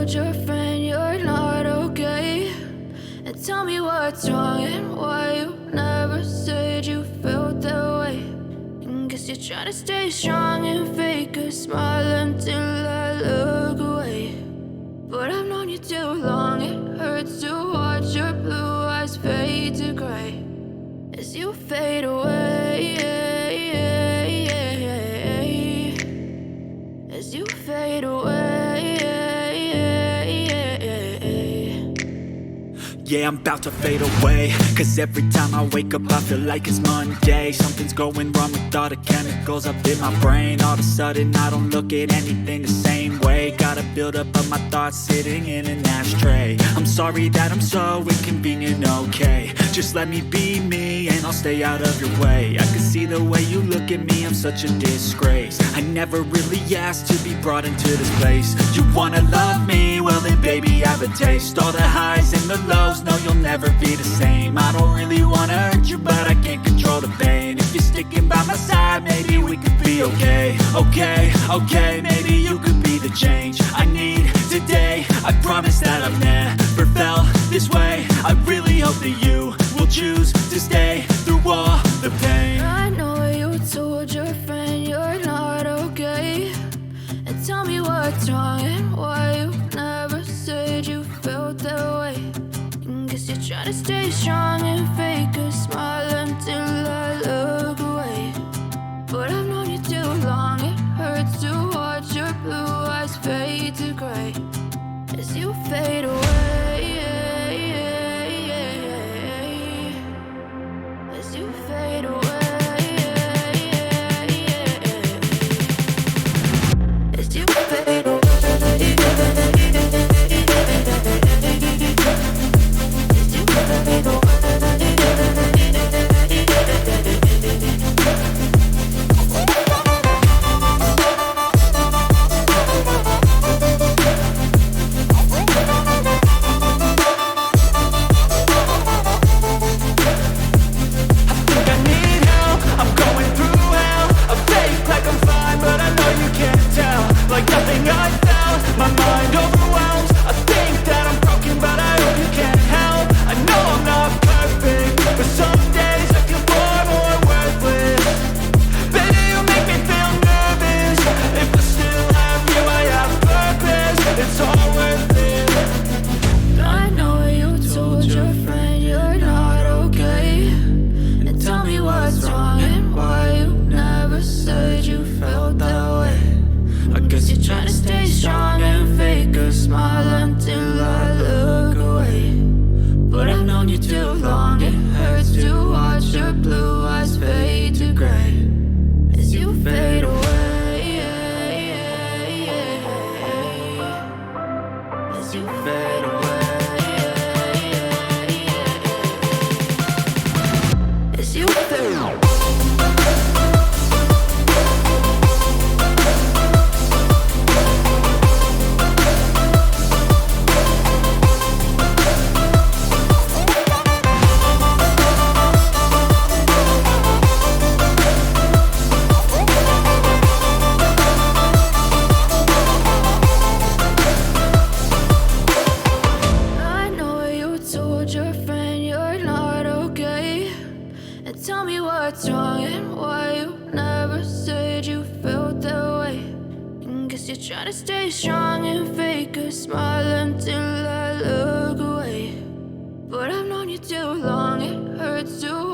told your friend you're not okay? And tell me what's wrong and why you never said you felt that way. And guess you're trying to stay strong and fake a smile until I look away. But I've known you too long, it hurts to watch your blue eyes fade to gray as you fade away, as you fade away. Yeah, I'm about to fade away, cause every time I wake up I feel like it's Monday. Something's going wrong with all the chemicals up in my brain. All of a sudden I don't look at anything the same way. Got a build up of my thoughts sitting in an ashtray. I'm sorry that I'm so inconvenient, okay? Just let me be me and I'll stay out of your way. I can see the way you look at me, I'm such a disgrace. I never really asked to be brought into this place. You wanna love me? Well then baby I have a taste. All the highs and the lows, no you'll never be the same. I don't really wanna hurt you but I can't control the pain. If you're sticking by my side, maybe we could be okay. Okay, maybe you could be the change I need today. I promise that I've never felt this way. I really hope that you will choose to stay through all the pain. I know you told your friend you're not okay. And tell me what's wrong and why you never said you felt that way. And guess you're trying to stay strong and fake a smile until I look away. But I've known you too long, it hurts to watch your blue eyes fade to gray as you fade away, as you fade away, as you fade away. Tell me what's wrong and why you never said you felt that way. And guess you're trying to stay strong and fake a smile until I look away. But I've known you too long, it hurts to